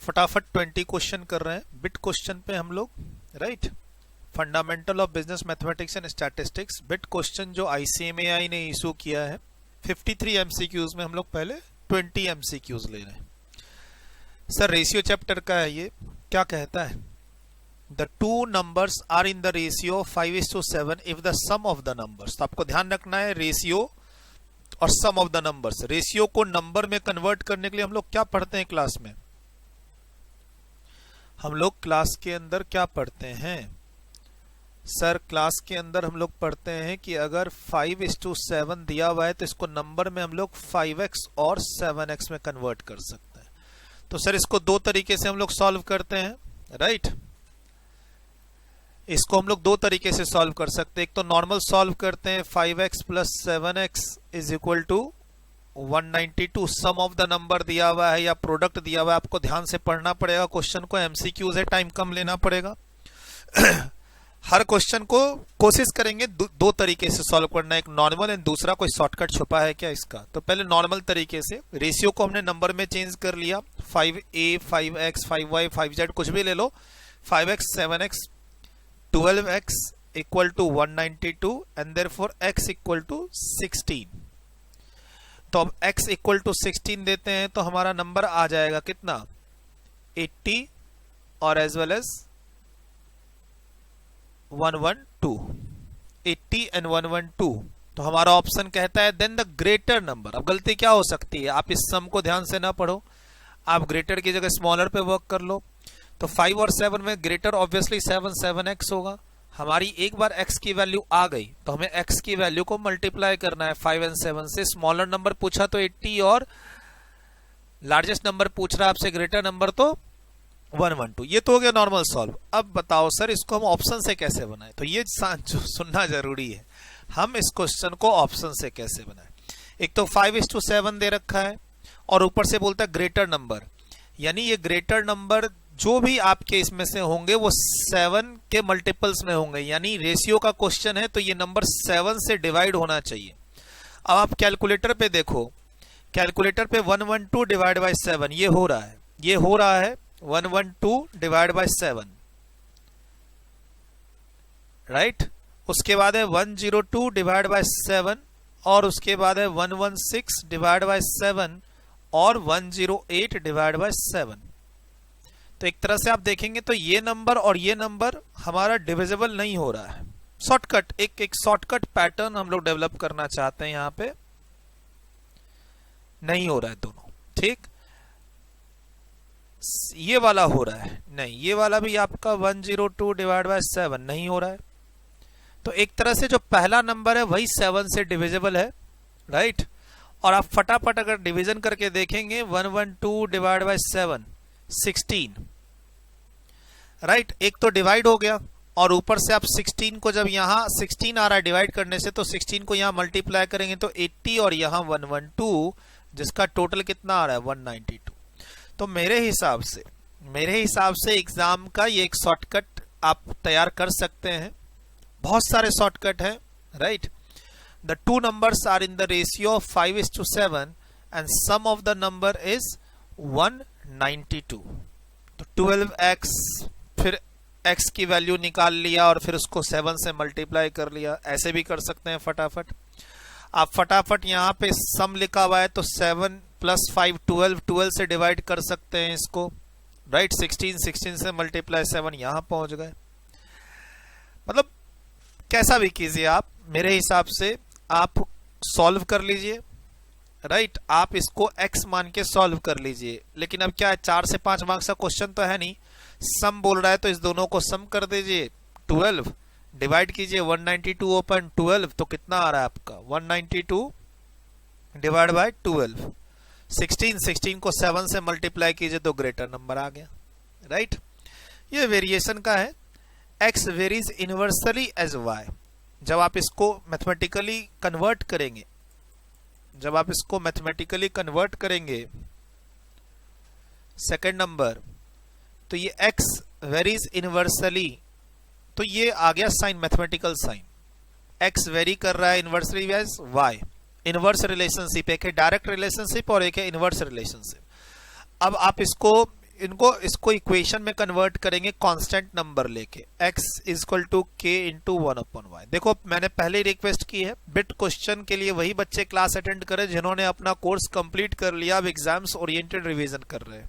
फटाफट 20 क्वेश्चन कर रहे हैं बिट क्वेश्चन पे हम लोग, right. Fundamental of business mathematics and statistics bit question जो ICMAI ने इशू किया है। 53 MCQs में हम लोग पहले 20 MCQs ले रहे हैं। सर रेशियो चैप्टर का है ये, क्या कहता है? The two numbers are in the ratio 5:7 if the sum of the numbers. तो आपको ध्यान रखना है रेशियो और sum of the numbers. Ratio को नंबर में कन्वर्ट करने के लिए हम लोग क्या पढ़ते हैं क्लास में? हम लोग क्लास के अंदर क्या पढ़ते हैं सर? क्लास के अंदर हम लोग पढ़ते हैं कि अगर 5:7 दिया हुआ है तो इसको नंबर में हम लोग 5x और 7x में कन्वर्ट कर सकते हैं। तो सर इसको दो तरीके से हम लोग सॉल्व करते हैं, राइट। इसको हम लोग दो तरीके से सॉल्व कर सकते हैं। एक तो नॉर्मल सॉल्व करते हैं, 5x + 7x = 192। Some of the number दिया हुआ है या प्रोडक्ट दिया हुआ है, आपको ध्यान से पढ़ना पड़ेगा क्वेश्चन को। MCQs है, टाइम कम लेना पड़ेगा। हर क्वेश्चन को कोशिश करेंगे दो तरीके से सॉल्व करना, एक नॉर्मल एंड दूसरा कोई शॉर्टकट छुपा है क्या इसका। तो पहले नॉर्मल तरीके से रेशियो को हमने नंबर में चेंज कर लिया, 5a 5x 5y 5z कुछ भी ले लो, 5x 7x 12x = 192 and therefore x = 16। तो अब x = 16 देते हैं तो हमारा नंबर आ जाएगा कितना? 80 और एज वेल एज 112, 80 एंड 112। तो हमारा ऑप्शन कहता है देन द ग्रेटर नंबर। अब गलती क्या हो सकती है? आप इस सम को ध्यान से ना पढ़ो, आप ग्रेटर की जगह स्मॉलर पे वर्क कर लो। तो 5 और 7 में ग्रेटर ऑब्वियसली 7x होगा। हमारी एक बार x की वैल्यू आ गई तो हमें x की वैल्यू को मल्टीप्लाई करना है 5 और 7 से। स्मॉलर नंबर पूछा तो 80 और लार्जेस्ट नंबर पूछ रहा है आपसे ग्रेटर नंबर तो 112। ये तो हो गया नॉर्मल सॉल्व। अब बताओ सर इसको हम ऑप्शन से कैसे बनाएं? तो ये सुनना जरूरी है, हम इस क्वेश्चन को ऑप्शन से कैसे बनाएं। एक तो 5:7 दे रखा है और ऊपर से बोलता है ग्रेटर नंबर, यानी ये ग्रेटर नंबर जो भी आपके इसमें से होंगे वो 7 के मल्टीपल्स में होंगे, यानी रेशियो का क्वेश्चन है तो ये नंबर 7 से डिवाइड होना चाहिए। अब आप कैलकुलेटर पे देखो, कैलकुलेटर पे 112 / 7 ये हो रहा है, ये हो रहा है 112 / 7, राइट। उसके बाद है 102 / 7 और उसके बाद है 116 / 7 और 108 / 7। तो एक तरह से आप देखेंगे तो ये नंबर और ये नंबर हमारा डिविजिबल नहीं हो रहा है। शॉर्टकट, एक शॉर्टकट पैटर्न हम लोग डेवलप करना चाहते हैं, यहाँ पे नहीं हो रहा है दोनों, ठीक। ये वाला हो रहा है, नहीं ये वाला भी आपका 102 / 7 नहीं हो रहा है। तो एक तरह से जो पहला नंबर है वही 7 से डिविजिबल है, राइट। और आप फटाफट अगर डिवीजन करके देखेंगे 112 / 7 16, राइट। एक तो डिवाइड हो गया और ऊपर से आप 16 को जब यहाँ 16 आ रहा है डिवाइड करने से तो 16 को यहाँ मल्टीप्लाई करेंगे तो 80 और यहाँ 112, जिसका टोटल कितना आ रहा है 192। तो मेरे हिसाब से एग्जाम का ये एक शॉर्टकट आप तैयार कर सकते हैं। बहुत सारे शॉर्टकट हैं, right. The two numbers are in the ratio of 5:7 and sum of the number is 192। तो 12x, फिर x की वैल्यू निकाल लिया और फिर उसको 7 से मल्टीप्लाई कर लिया। ऐसे भी कर सकते हैं फटाफट। आप फटाफट यहाँ पे सम लिखा हुआ है तो 7 + 5 12 से डिवाइड कर सकते हैं इसको, राइट। 16 से मल्टीप्लाई 7 यहाँ पहुंच गए। मतलब कैसा भी कीजिए आप, मेरे हिसाब से आप सॉल्व कर लीजिए, राइट। आप इसको x मान के सॉल्व कर लीजिए। लेकिन अब क्या है, 4 से 5 मार्क्स का क्वेश्चन तो है नहीं, सम बोल रहा है तो इस दोनों को सम कर दीजिए। 12 डिवाइड कीजिए 192 ओपन 12, तो कितना आ रहा है आपका 192 / 12। 16 को 7 से मल्टीप्लाई कीजिए तो ग्रेटर नंबर आ गया, राइट। ये वेरिएशन का है। x varies inversely as y। जब आप इसको मैथमेटिकली कन्वर्ट करेंगे, सेकंड नंबर, तो ये x वेरीज इनवर्सली, तो ये आ गया sign, mathematical sign. x vary कर रहा है inversely as y। Inverse relationship, एक है डायरेक्ट रिलेशनशिप और एक है इनवर्स रिलेशनशिप। अब आप इसको इनको इसको इक्वेशन में कन्वर्ट करेंगे कांस्टेंट नंबर लेके, x इक्वल टू के इंटू 1/y। देखो मैंने पहले रिक्वेस्ट की है, बिट क्वेश्चन के लिए वही बच्चे क्लास अटेंड करें जिन्होंने अपना कोर्स कंप्लीट कर लिया, अब एग्जाम्स ओरिएंटेड रिवीजन कर रहे हैं।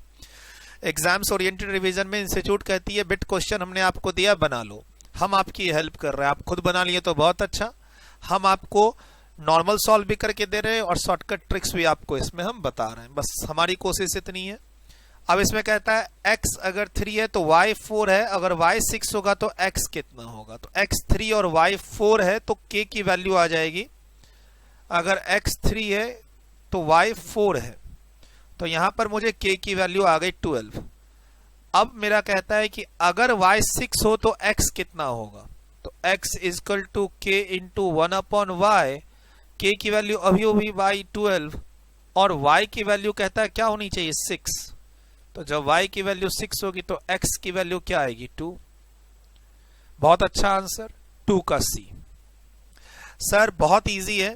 एग्जाम्स ओरिएंटेड रिवीजन में इंस्टीट्यूट कहती है बिट क्वेश्चन हमने आपको दिया, बना लो। हम आपकी हेल्प कर रहे हैं, आप खुद बना लिए तो बहुत अच्छा, हम आपको नॉर्मल सॉल्व भी करके दे रहे हैं और शॉर्टकट ट्रिक्स भी आपको इसमें हम बता रहे हैं, बस हमारी कोशिश इतनी है। अब इसमें कहता है x अगर 3 है तो y 4 है, अगर y 6 होगा तो x कितना होगा, तो x 3 और y 4 है तो k की वैल्यू आ जाएगी, अगर x 3 है तो y 4 है, तो यहां पर मुझे k की वैल्यू आ गई 12। अब मेरा कहता है कि अगर y 6 हो तो x कितना होगा, तो x equal to k into 1/y, k की वैल्यू अभी अभी y 12 और y की वैल्यू कहता है क्या होनी चाहिए 6, तो जब y की वैल्यू 6 होगी तो x की वैल्यू क्या आएगी 2। बहुत अच्छा आंसर 2 का C। सर बहुत इजी है,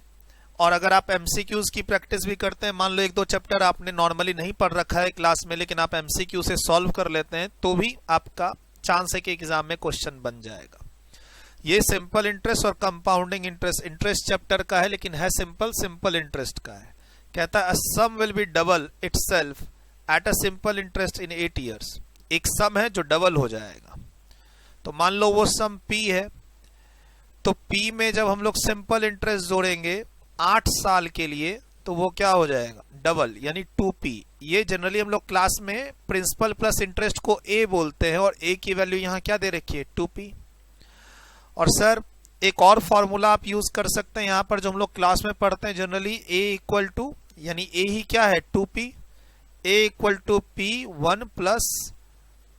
और अगर आप MCQs की प्रैक्टिस भी करते हैं, मान लो 1-2 चैप्टर आपने नॉर्मली नहीं पढ़ रखा है क्लास में, लेकिन आप MCQ से सॉल्व कर लेते हैं तो भी आपका चांस है कि एग्जाम में क्वेश्चन बन जाएगा। ये सिंपल इंटरेस्ट और कंपाउंडिंग इंटरेस्ट, इंटरेस्ट चैप्टर का है लेकिन है सिंपल इंटरेस्ट का है। कहता है sum will be double itself at a simple interest in 8 years। एक सम है जो डबल हो जाएगा, तो मान लो वो सम P है, तो P में जब हम लोग सिंपल इंटरेस्ट जोड़ेंगे 8 साल के लिए तो वो क्या हो जाएगा डबल, यानी 2P। ये जनरली हम लोग क्लास में प्रिंसिपल प्लस इंटरेस्ट को A बोलते हैं, और A की वैल्यू यहाँ क्या दे रखी है 2P। और सर एक और फॉर्मूला आप यूज कर सकते हैं यहाँ पर जो हम लोग क्लास में पढ़ते हैं जनरली, A इक्वल टू, यानी A ही क्या है 2P, A equal to P 1 plus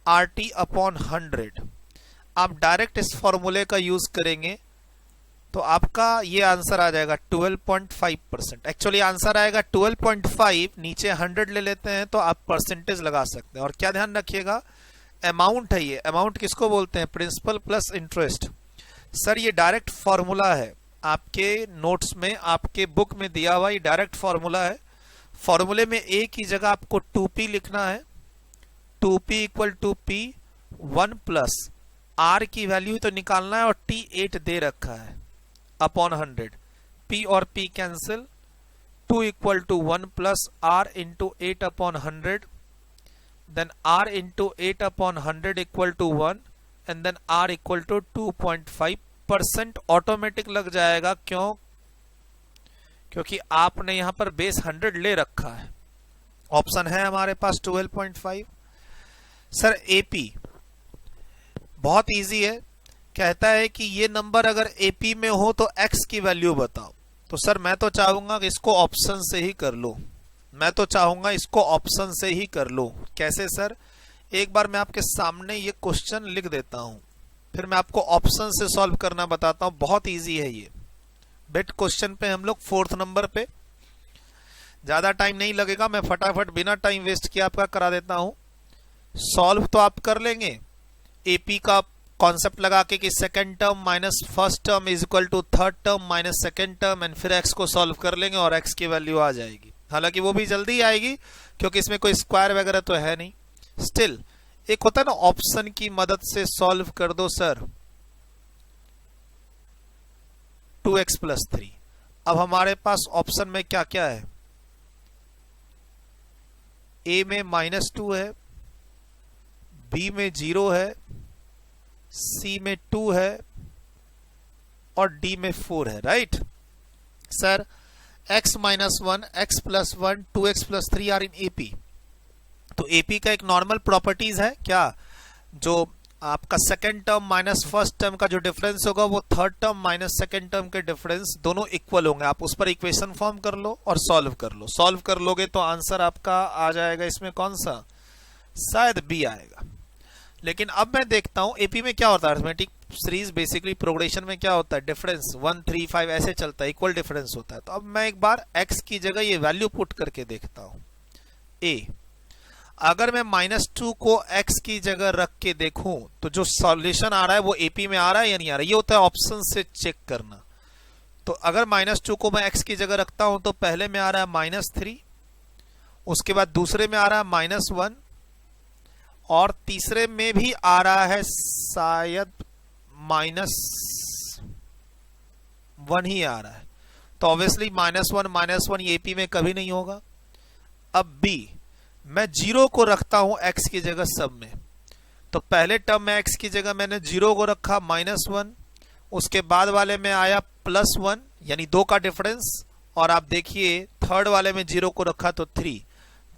RT upon 100। आप डायरेक्ट इस फॉर्मूले का यूज करेंगे तो आपका ये आंसर आ जाएगा 12.5%। एक्चुअली आंसर आएगा 12.5, नीचे 100 ले लेते हैं तो आप परसेंटेज लगा सकते हैं। और क्या ध्यान रखिएगा, अमाउंट है ये, अमाउंट किसको बोलते हैं प्रिंसिपल प्लस इंटरेस्ट। सर ये डायरेक्ट फॉर्मूला है, आपके नोट्स में आपके बुक में दिया हुआ ये डायरेक्ट फॉर्मूला है। फॉर्मूले में A की जगह आपको 2P लिखना है, 2P equal to P 1 plus R की वैल्यू तो निकालना है और T 8 दे रखा है अपॉन 100, P और P cancel, 2 equal to 1 plus R into 8 upon 100, then R into 8 upon 100 equal to 1, and then R equal to 2.5% automatic लग जाएगा। क्यों? क्योंकि आपने यहां पर बेस 100 ले रखा है, ऑप्शन है हमारे पास 12.5। सर AP बहुत इजी है, कहता है कि ये नंबर अगर AP में हो तो x की वैल्यू बताओ। तो सर मैं तो चाहूंगा कि इसको ऑप्शन से ही कर लो, मैं तो चाहूंगा इसको ऑप्शन से ही कर लो। कैसे सर? एक बार मैं आपके सामने ये क्वेश्चन लिख देता हूं, फिर मैं आपको ऑप्शन से सॉल्व करना बताता हूं। बहुत इजी है ये बिट क्वेश्चन पे हम लोग 4th नंबर पे, ज्यादा टाइम नहीं लगेगा, मैं फटाफट बिना टाइम वेस्ट किए आपका करा देता हूं। सॉल्व तो आप कर लेंगे AP का कॉन्सेप्ट लगा के कि second term minus first term is equal to third term minus second term, and फिर x को सॉल्व कर लेंगे और x की वैल्यू आ जाएगी। हालांकि वो भी जल्दी आएगी क्योंकि इसमें कोई स्क्वायर वगैरह तो है नहीं। स्टिल एक होता है ना ऑप्शन की मदद से सॉल्व कर दो सर, 2x प्लस 3। अब हमारे पास ऑप्शन में क्या क्या है, A में -2 है, B में 0 है, C में 2 है और D में 4 है, राइट। Sir x minus 1, x plus 1, 2x plus 3 are in AP। तो AP का एक नॉर्मल प्रॉपर्टीज है क्या, जो आपका second term minus first term का जो डिफरेंस होगा वो third term minus second term के डिफरेंस दोनों इक्वल होंगे। आप उस पर इक्वेशन फॉर्म कर लो और सॉल्व कर लो। सॉल्व कर लोगे तो आंसर आपका आ जाएगा इसमें कौन सा, शायद B आएगा। लेकिन अब मैं देखता हूं AP में क्या होता है, अरिथमेटिक सीरीज बेसिकली प्रोग्रेशन में क्या होता है, डिफरेंस 1 3 5 ऐसे चलता है, इक्वल डिफरेंस होता है। तो अब मैं एक बार x की जगह ये वैल्यू पुट करके देखता हूं। A अगर मैं -2 को x की जगह रख के देखूं तो जो सॉल्यूशन आ रहा है वो AP में आ रहा है या नहीं आ रहा है, ये होता है ऑप्शन से चेक करना। तो अगर -2 को मैं x की जगह रखता हूं तो पहले में आ रहा है -3, उसके बाद दूसरे में आ रहा है -1, और तीसरे में भी आ रहा है शायद -1 ही आ रहा है, तो ऑब्वियसली -1 ये एपी में कभी नहीं होगा। अब बी, मैं 0 को रखता हूं x की जगह सब में, तो पहले टर्म में x की जगह मैंने 0 को रखा -1, उसके बाद वाले में आया +1 यानी 2 का डिफरेंस, और आप देखिए थर्ड वाले में 0 को रखा तो 3,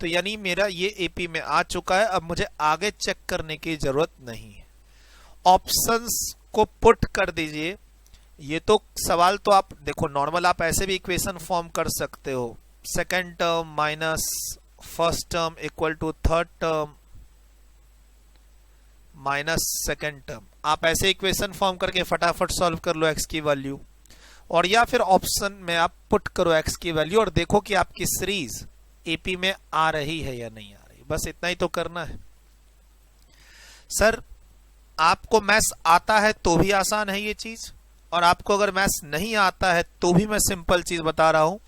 तो यानी मेरा ये एपी में आ चुका है। अब मुझे आगे चेक करने की जरूरत नहीं है, ऑप्शंस को पुट कर दीजिए। ये तो सवाल तो आप देखो नॉर्मल आप ऐसे भी इक्वेशन फॉर्म कर सकते हो, second term minus first term equal to third term minus second term, आप ऐसे इक्वेशन फॉर्म करके फटाफट सॉल्व कर लो एक्स की वैल्यू, और या फिर ऑप्शन में आप पुट करो एक्स की वैल्यू और देखो कि आपकी सीरीज एपी में आ रही है या नहीं आ रही। बस इतना ही तो करना है। सर आपको मैथ्स आता है तो भी आसान है ये चीज, और आपको अगर मैथ्स नहीं आता है तो भी मैं सिंपल चीज बता रहा हूं।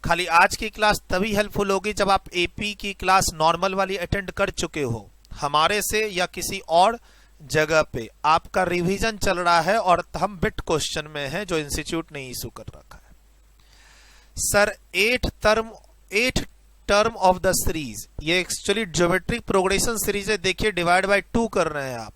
खाली आज की क्लास तभी हेल्पफुल होगी जब आप एपी की क्लास नॉर्मल वाली अटेंड कर चुके हो, हमारे से या किसी और जगह पे आपका रिवीजन चल रहा है और हम बिट क्वेश्चन में है जो इंस्टीट्यूट ने इशू कर रखा है। Sir 8 term of the series, ये एक्चुअली ज्योमेट्रिक प्रोग्रेशन सीरीज है, देखिए डिवाइड बाय 2 कर रहे हैं आप।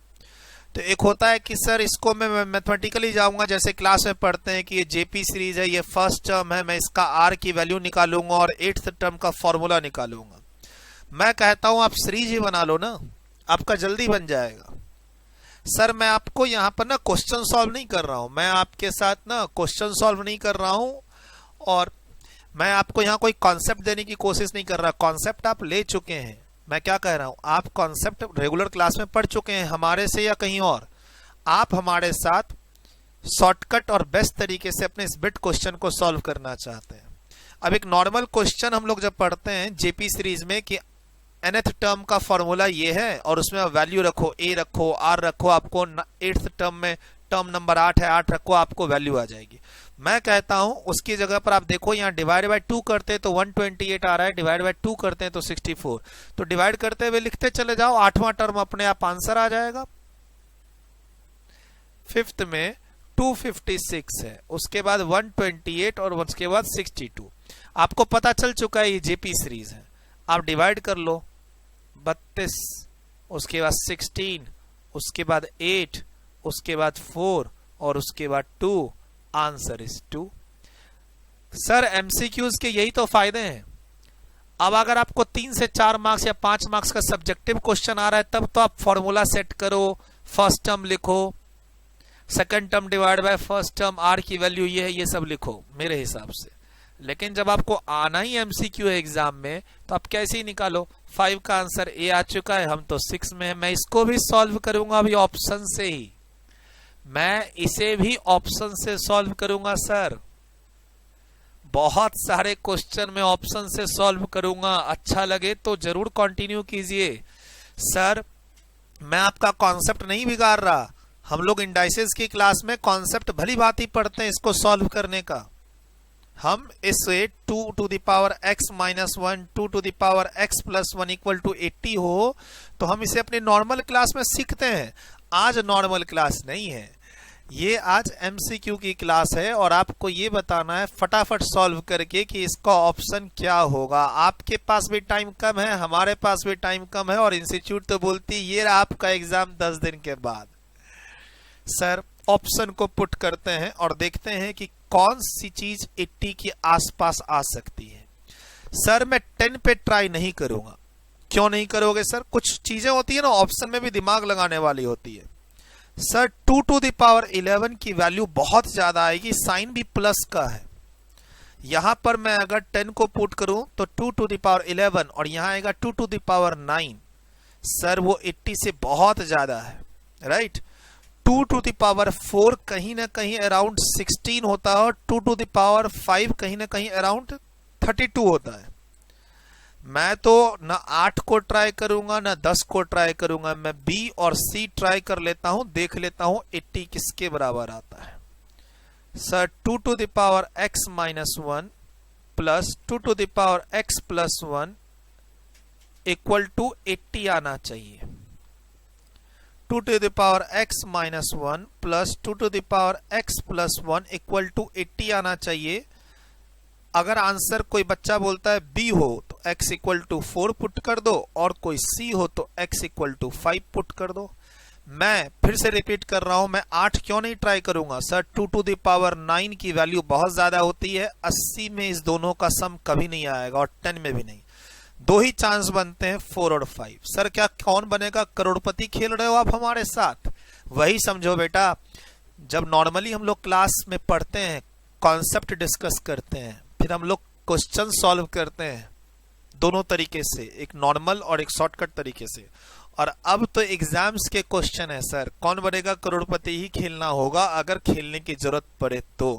तो एक होता है कि सर इसको मैं मैथमेटिकली जाऊंगा, जैसे क्लास में पढ़ते हैं कि ये जेपी सीरीज है, ये फर्स्ट टर्म है, मैं इसका आर की वैल्यू निकालूंगा और 8th टर्म का फॉर्मूला निकालूंगा। मैं कहता हूं आप सीरीज ही बना लो ना, आपका जल्दी बन जाएगा। सर मैं आपको यहाँ पर ना क्वेश्चन सॉल्व नहीं कर रहा हूं, मैं आपके साथ ना क्वेश्चन सॉल्व नहीं कर रहा हूं, और मैं आपको यहाँ कोई कॉन्सेप्ट देने की कोशिश नहीं कर रहा। कॉन्सेप्ट आप ले चुके हैं। मैं क्या कह रहा हूं, आप कॉन्सेप्ट रेगुलर क्लास में पढ़ चुके हैं हमारे से या कहीं और। आप हमारे साथ शॉर्टकट और बेस्ट तरीके से अपने इस बिट क्वेश्चन को सॉल्व करना चाहते हैं। अब एक नॉर्मल क्वेश्चन हम लोग जब पढ़ते हैं जेपी सीरीज में कि nth टर्म का फॉर्मूला ये है और उसमें वैल्यू रखो, a रखो, r रखो, आपको 8th टर्म में टर्म नंबर 8 है, 8 रखो, आपको वैल्यू आ जाएगी। मैं कहता हूं उसकी जगह पर आप देखो यहाँ डिवाइड बाय 2 करते हैं तो 128 आ रहा है, डिवाइड बाय 2 करते हैं तो 64, तो डिवाइड करते हुए लिखते चले जाओ, 8वां टर्म अपने आप आंसर आ जाएगा। 5th में 256 है, उसके बाद 128 और उसके बाद 62। आपको पता चल चुका है ये जेपी सीरीज है, आप डिवाइड कर लो, 32, उसके बाद 16, उसके बाद 8, उसके बाद 4 और उसके बाद 2, आंसर इज 2। सर एमसीक्यूज के यही तो फायदे हैं। अब अगर आपको 3 से 4 मार्क्स या 5 मार्क्स का सब्जेक्टिव क्वेश्चन आ रहा है तब तो आप फॉर्मूला सेट करो, फर्स्ट टर्म लिखो, second term divide by first term, r की वैल्यू ये है, ये सब लिखो मेरे हिसाब से। लेकिन जब आपको आना ही एमसीक्यू है एग्जाम में तो आप कैसे ही निकालो। 5 का आंसर ए आ चुका है, हम तो 6 में है, मैं इसको भी सॉल्व करूंगा अभी ऑप्शन से ही, मैं इसे भी ऑप्शन से सॉल्व करूंगा। सर बहुत सारे क्वेश्चन में ऑप्शन से सॉल्व करूंगा, अच्छा लगे तो जरूर कंटिन्यू कीजिए। सर मैं आपका कॉन्सेप्ट नहीं बिगाड़ रहा, हम लोग इंडाइसेस की क्लास में कॉन्सेप्ट भली भांति पढ़ते हैं इसको सॉल्व करने का। हम इसे 2 to the power x minus 1, 2 to the power x plus 1 equal to 80 हो तो हम इसे अपने नॉर्मल क्लास में सीखते हैं। आज नॉर्मल क्लास नहीं है, ये आज एमसीक्यू की क्लास है और आपको ये बताना है फटाफट सॉल्व करके कि इसका ऑप्शन क्या होगा। आपके पास भी टाइम कम है, हमारे पास भी टाइम कम है, और इंस्टीट्यूट तो बोलती ये आपका एग्जाम 10 दिन के बाद। सर ऑप्शन को पुट करते हैं और देखते हैं कि कौन सी चीज 80 के आसपास आ सकती है। सर मैं 10 पे ट्राई नहीं करूंगा। क्यों नहीं करोगे सर? कुछ चीजें होती है ना ऑप्शन में भी दिमाग लगाने वाली होती है। सर 2 to the power 11 की वैल्यू बहुत ज्यादा आएगी, साइन भी प्लस का है। यहां पर मैं अगर 10 को पुट करूं तो 2 to the power 11 और यहां आएगा 2 to the power 9। सर वो 80 से बहुत ज्यादा है, राइट। 2 to the power 4 कहीं ना कहीं अराउंड 16 होता है और 2 to the power 5 कहीं ना कहीं अराउंड 32 होता है। मैं तो ना 8 को ट्राई करूंगा ना 10 को ट्राई करूंगा, मैं बी और सी ट्राई कर लेता हूं, देख लेता हूं 80 किसके बराबर आता है। Sir 2 to the power x minus 1 plus 2 to the power x plus 1 equal to 80 आना चाहिए। 2 to the power x minus 1 plus 2 to the power x plus 1 equal to 80 आना चाहिए। अगर आंसर कोई बच्चा बोलता है b हो तो x इक्वल टू 4 पुट कर दो, और कोई c हो तो x इक्वल टू 5 पुट कर दो। मैं फिर से रिपीट कर रहा हूं, मैं 8 क्यों नहीं ट्राई करूंगा सर? 2 to the power 9 की वैल्यू बहुत ज्यादा होती है, 80 में इस दोनों का सम कभी नहीं आएगा और 10 में भी नहीं। दो ही चांस बनते हैं, 4 और 5। सर क्या कौन बनेगा करोड़पति? खेल रहे हो आप हमारे साथ? वही समझो बेटा, जब नॉर्मली हम लोग क्लास में पढ़ते हैं, कॉन्सेप्ट डिस्कस करते हैं, फिर हम लोग क्वेश्चन सॉल्व करते हैं दोनों तरीके से, एक नॉर्मल और एक शॉर्टकट तरीके से। और अब तो एग्जाम्स के क्वेश्चन है सर, कौन बनेगा करोड़पति ही खेलना होगा अगर खेलने की जरूरत पड़े तो।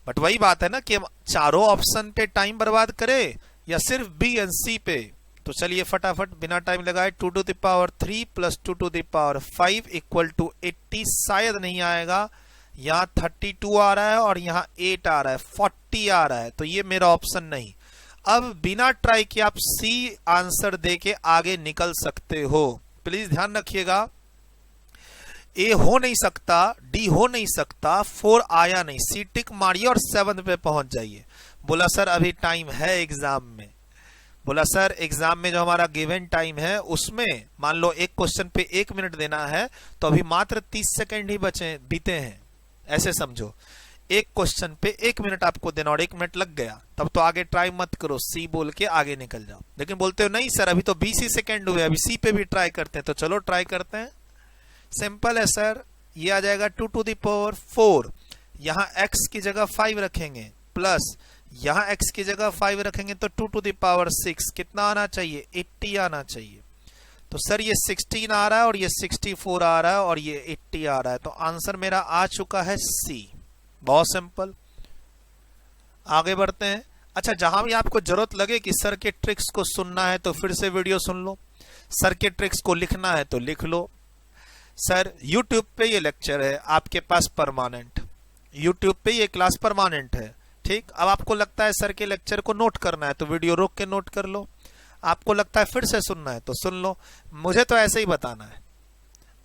बट वही बात है ना कि हम चारों ऑप्शन पे टाइम बर्बाद करें या सिर्फ बी एंड सी पे। तो चलिए फटाफट बिना टाइम लगाए 2 to the power 3 plus 2 to the power 5 equal to 80 शायद नहीं आएगा। यहाँ 32 आ रहा है और यहाँ 8 आ रहा है, 40 आ रहा है, तो ये मेरा ऑप्शन नहीं। अब बिना ट्राई किए आप सी आंसर देके आगे निकल सकते हो। प्लीज ध्यान रखिएगा, ए हो नहीं सकता, डी हो नहीं सकता, 4 आया नहीं, सी टिक मारिए और 7 पे पहुंच जाइए। बोला सर अभी टाइम है एग्जाम में। बोला सर एग्जाम में जो हमारा गिवन टाइम है उसमें मान लो एक क्वेश्चन पे 1 मिनट देना है, तो अभी मात्र 30 सेकंड ही बचे बीते हैं, ऐसे समझो। एक क्वेश्चन पे 1 मिनट आपको देना और 1 मिनट लग गया, तब तो आगे ट्राई मत करो, सी बोल के आगे निकल जाओ। लेकिन बोलते हो नहीं सर अभी तो 20 ही सेकंड हुए, अभी सी पे भी ट्राई करते हैं, तो चलो ट्राई करते हैं। सिंपल है सर, ये आ जाएगा 2 to the power 4, यहाँ x की जगह 5 रखेंगे, प्लस यहाँ x की जगह 5 रखेंगे तो 2 to the power 6 कितना आना चाहिए? 80 आना चाहिए। तो सर ये 16 आ रहा है और ये 64 आ रहा है और ये 80 आ रहा है, तो आंसर मेरा आ चुका है सी। बहुत सिंपल, आगे बढ़ते हैं। अच्छा, जहां भी आपको जरूरत लगे कि सर के ट्रिक्स को सुनना है तो फिर से वीडियो सुन लो, सर के ट्रिक्स को लिखना है तो लिख लो। सर YouTube पे ये लेक्चर है आपके पास परमानेंट, YouTube पे ये क्लास परमानेंट है, ठीक। अब आपको लगता है सर के लेक्चर को नोट करना है तो वीडियो रोक के नोट कर लो, आपको लगता है फिर से सुनना है तो सुन लो। मुझे तो ऐसे ही बताना है।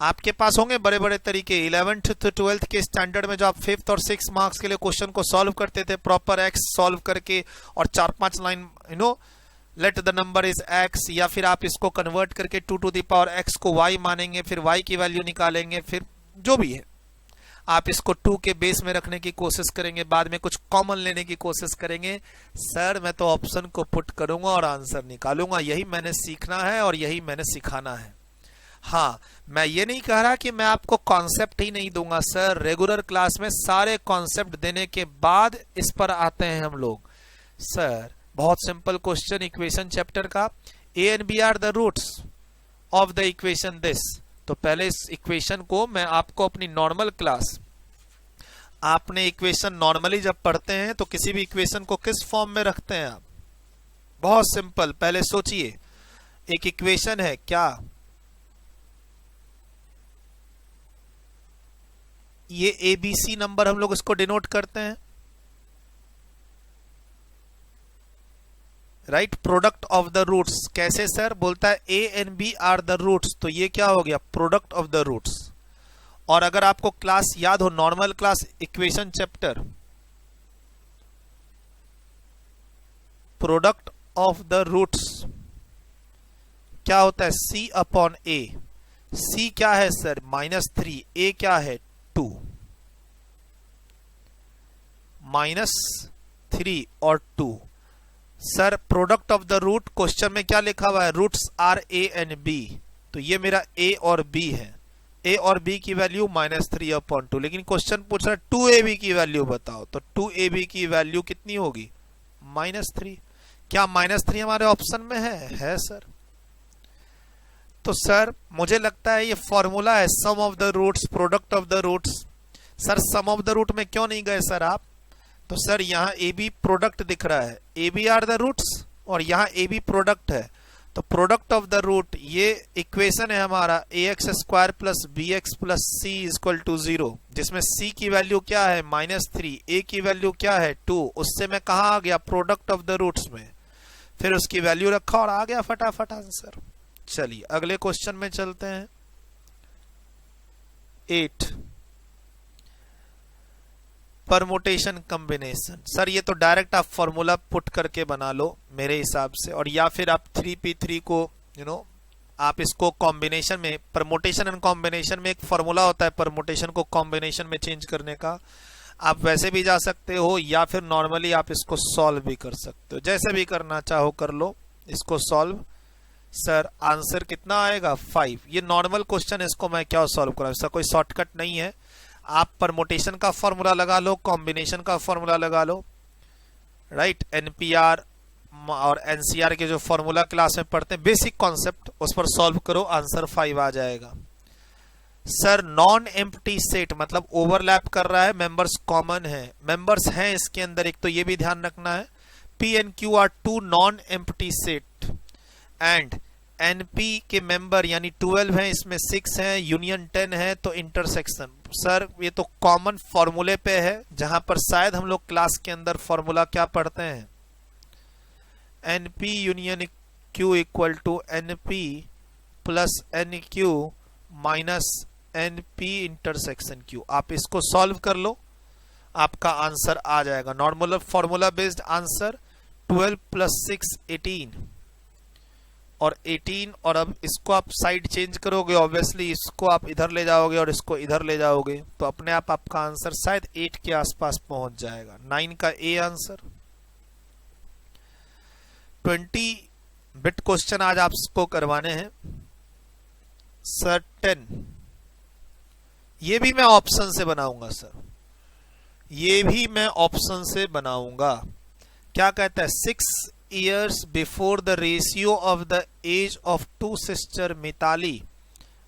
आपके पास होंगे बड़े बड़े तरीके, 11th to 12th के स्टैंडर्ड में जो आप 5th और 6th मार्क्स के लिए क्वेश्चन को सॉल्व करते थे प्रॉपर एक्स सॉल्व करके और 4-5 line late the number is x, या फिर आप इसको कन्वर्ट करके 2 to the power x को y मानेंगे, फिर y की वैल्यू निकालेंगे, फिर जो भी है आप इसको 2 के बेस में रखने की कोशिश करेंगे, बाद में कुछ कॉमन लेने की कोशिश करेंगे। सर मैं तो ऑप्शन को पुट करूंगा और आंसर निकालूंगा, यही मैंने सीखना है और यही मैंने सिखाना है। हाँ, मैं ये नहीं कह रहा कि मैं आपको कॉन्सेप्ट ही नहीं दूंगा सर, रेगुलर क्लास में सारे कॉन्सेप्ट देने के बाद इस पर आते हैं हम लोग। सर बहुत सिंपल क्वेश्चन इक्वेशन चैप्टर का, A and B are the roots of the equation this. तो पहले इस इक्वेशन को मैं आपको अपनी नॉर्मल क्लास, आपने इक्वेशन नॉर्मली जब पढ़ते हैं तो किसी भी इक्वेशन को किस फॉर्म में रखते हैं आप? बहुत सिंपल, पहले सोचिए, एक इक्वेशन है क्या, ये ABC नंबर हम लोग इसको डिनोट करते हैं, right. Product of the roots कैसे सर? बोलता है A and B are the roots, तो ये क्या हो गया? Product of the roots. और अगर आपको क्लास याद हो, normal class equation chapter, product of the roots क्या होता है? C upon A। C क्या है सर? -3, A क्या है? 2, -3 और 2। Sir product of the root, question में क्या लिखा हुआ है? Roots are A and B, तो ये मेरा A और B है। A और B की वैल्यू -3 अपॉन 2, लेकिन क्वेश्चन पूछ रहा है 2AB की वैल्यू बताओ, तो 2AB की वैल्यू कितनी होगी? -3। क्या -3 हमारे ऑप्शन में है सर। तो सर मुझे लगता है ये फॉर्मूला है sum of the roots product of the roots. Sir sum of the root में क्यों नहीं गए सर आप? तो सर यहाँ AB प्रोडक्ट दिख रहा है, AB आर द रूट्स, और यहाँ AB प्रोडक्ट है, तो प्रोडक्ट ऑफ द रूट, ये इक्वेशन है हमारा ax² plus bx plus c equal to 0, जिसमें c की वैल्यू क्या है? -3, a की वैल्यू क्या है? 2। उससे मैं कहाँ आ गया? प्रोडक्ट ऑफ द रूट्स में, फिर उसकी वैल्यू रखा और आ गया फटाफट आंसर। चलिए अगले क्वेश्चन में चलते हैं। 8 परमोटेशन कॉम्बिनेशन। सर ये तो डायरेक्ट आप फॉर्मूला पुट करके बना लो मेरे हिसाब से, और या फिर आप 3p3 को आप इसको कॉम्बिनेशन में, परमोटेशन एंड कॉम्बिनेशन में एक फॉर्मूला होता है परमोटेशन को कॉम्बिनेशन में चेंज करने का, आप वैसे भी जा सकते हो या फिर नॉर्मली आप इसको सॉल्व भी कर सकते हो, जैसे भी करना चाहो कर लो इसको सॉल्व। सर आंसर कितना आएगा 5। ये नॉर्मल क्वेश्चन, इसको मैं क्या सॉल्व करूं, इसका कोई शॉर्टकट नहीं है। आप परमोटेशन का फॉर्मूला लगा लो, कॉम्बिनेशन का फॉर्मूला लगा लो, राइट। एनपीआर और एनसीआर के जो फॉर्मूला क्लास में पढ़ते हैं बेसिक कॉन्सेप्ट, उस पर सॉल्व करो, आंसर 5 आ जाएगा। सर नॉन एम्प्टी सेट मतलब ओवरलैप कर रहा है, मेंबर्स कॉमन है, मेंबर्स हैं इसके अंदर एक, तो ये भी ध्यान रखना है। P and Q R 2 non empty set and NP के मेंबर यानी 12 है, इसमें 6 है, यूनियन 10 है, तो इंटरसेक्शन। सर ये तो कॉमन फॉर्मूले पे है, जहां पर शायद हम लोग क्लास के अंदर फॉर्मूला क्या पढ़ते हैं, NP union Q equal to NP plus N Q minus NP intersection Q. आप इसको सॉल्व कर लो, आपका आंसर आ जाएगा। Normal formula based answer 12 plus 6 18 और 18, और अब इसको आप साइड चेंज करोगे, ऑब्वियसली इसको आप इधर ले जाओगे और इसको इधर ले जाओगे, तो अपने आप आपका आंसर शायद 8 के आसपास पहुंच जाएगा। 9 का ए आंसर। 20 बिट क्वेश्चन आज आपको करवाने हैं सर 10। ये भी मैं ऑप्शन से बनाऊंगा सर, ये भी मैं ऑप्शन से बनाऊंगा। क्या कहता है, 6 years before the ratio of the age of two sister Mitali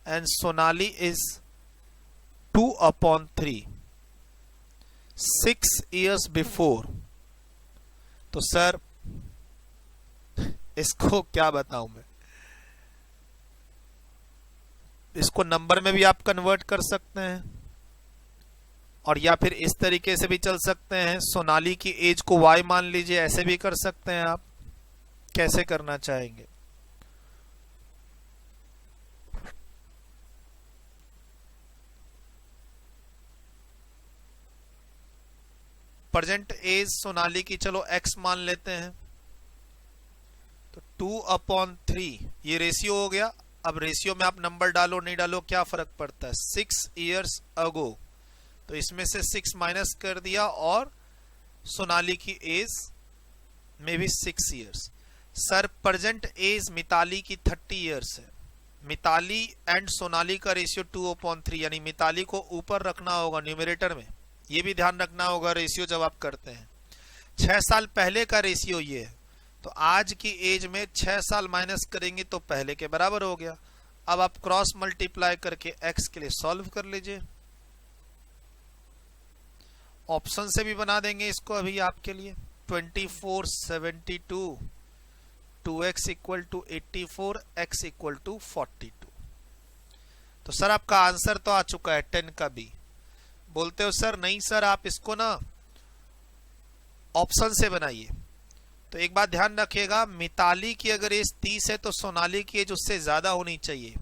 and Sonali is 2/3। 6 years before, तो सर इसको क्या बताऊं मैं, इसको नंबर में भी आप कन्वर्ट कर सकते हैं और या फिर इस तरीके से भी चल सकते हैं, सोनाली की एज को y मान लीजिए, ऐसे भी कर सकते हैं आप, कैसे करना चाहेंगे। प्रेजेंट एज सोनाली की चलो x मान लेते हैं, तो 2/3 ये रेशियो हो गया। अब रेशियो में आप नंबर डालो नहीं डालो क्या फर्क पड़ता है, 6 years ago, तो इसमें से 6 माइनस कर दिया और सोनाली की एज में भी 6 years। Sir present age Mitali की 30 years है, मिताली एंड सोनाली का रेशियो 2/3, यानी मिताली को ऊपर रखना होगा न्यूमरेटर में, ये भी ध्यान रखना होगा रेशियो जब आप करते हैं। 6 साल पहले का रेशियो ये है, तो आज की एज में 6 साल माइनस करेंगे तो पहले के बराबर हो गया। अब आप क्रॉस मल्टीप्लाई करके x के लिए सॉल्व कर लीजिए, ऑप्शन से भी बना देंगे इसको अभी आपके लिए। 24 72 2x equal to 84 x equal to 42। तो सर आपका आंसर तो आ चुका है 10 का बी। बोलते हो सर नहीं सर आप इसको ना ऑप्शन से बनाइए, तो एक बात ध्यान रखिएगा, मिताली की अगर एज 30 है तो सोनाली की एज उससे ज्यादा होनी चाहिए,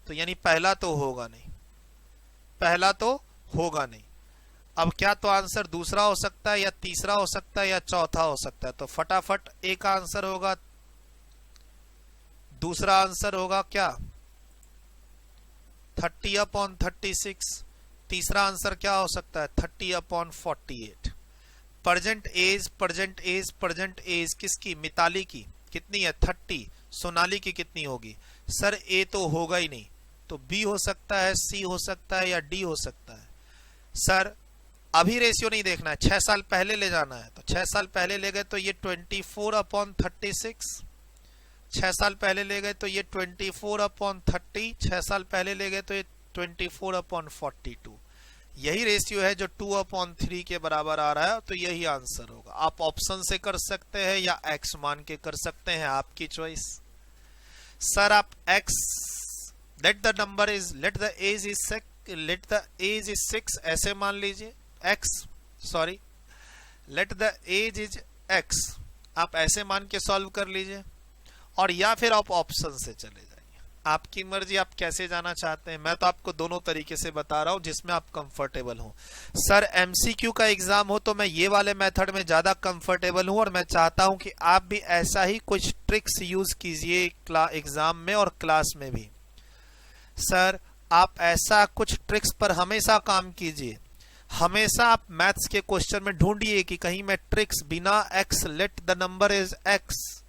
तो यानी पहला तो होगा नहीं, पहला तो होगा नहीं। अब क्या तो आंसर दूसरा हो सकता है या तीसरा हो सकता है या चौथा हो सकता है, तो फटाफट ए का आंसर होगा, दूसरा आंसर होगा क्या 30/36, तीसरा आंसर क्या हो सकता है 30/48। Present age present age present age किसकी, मिताली की कितनी है 30, सोनाली की कितनी होगी। सर ए तो होगा ही नहीं, तो बी हो सकता है, सी हो सकता है या डी हो सकता है। सर अभी रेशियो नहीं देखना है, 6 साल पहले ले जाना है, तो 6 साल पहले ले गए तो ये 24/36, 6 साल पहले ले गए तो ये 24/30, 6 साल पहले ले गए तो ये 24/42। यही रेशियो है जो 2/3 के बराबर आ रहा है, तो यही आंसर होगा। आप ऑप्शन से कर सकते हैं या x मान के कर सकते हैं, आपकी चॉइस। सर आप x let the number is let the age is 6 ऐसे मान लीजिए, let the age is x आप ऐसे मान के सॉल्व कर लीजिए, और या फिर आप ऑप्शन से चले जाइए, आपकी मर्जी, आप कैसे जाना चाहते हैं। मैं तो आपको दोनों तरीके से बता रहा हूं जिसमें आप कंफर्टेबल हो। सर एमसीक्यू का एग्जाम हो तो मैं ये वाले मेथड में ज्यादा कंफर्टेबल हूं, और मैं चाहता हूं कि आप भी ऐसा ही कुछ ट्रिक्स यूज कीजिए एग्जाम में और क्लास में भी। सर आप ऐसा कुछ ट्रिक्स पर हमेशा काम कीजिए। हमेशा आप मैथ्स के क्वेश्चन में ढूंढिए कि कहीं मैं ट्रिक्स बिना x let the number is x,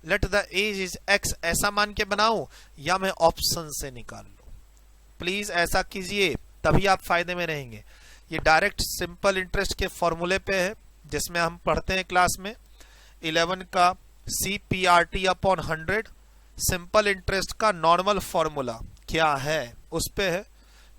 let the age is x ऐसा मान के बनाऊं, या मैं ऑप्शन से निकाल लूं। प्लीज ऐसा कीजिए, तभी आप फायदे में रहेंगे। ये डायरेक्ट सिंपल इंटरेस्ट के फॉर्मूले पे है जिसमें हम पढ़ते हैं क्लास में 11 का CPRT अपॉन 100 सिंपल इंटरेस्ट का नॉर्मल फॉर्मूला क्या है उस पे है।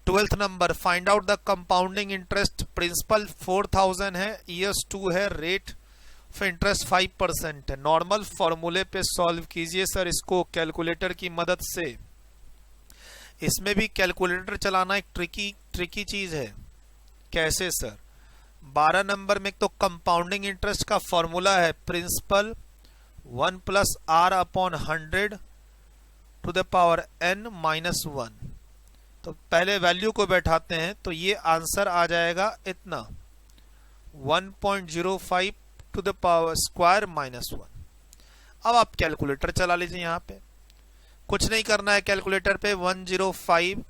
12th number find out the compounding interest, principal 4000 है, ईयर्स 2 है, रेट ऑफ इंटरेस्ट 5% है। नॉर्मल फॉर्मूले पे सॉल्व कीजिए सर इसको कैलकुलेटर की मदद से। इसमें भी कैलकुलेटर चलाना एक ट्रिकी चीज है। कैसे सर? 12 नंबर में तो कंपाउंडिंग इंटरेस्ट का फॉर्मूला है principal 1 plus r upon 100 to the power n minus 1। तो पहले वैल्यू को बैठाते हैं तो ये आंसर आ जाएगा इतना 1.05 to the power square minus 1। अब आप कैलकुलेटर चला लीजिए। यहाँ पे कुछ नहीं करना है, कैलकुलेटर पे 105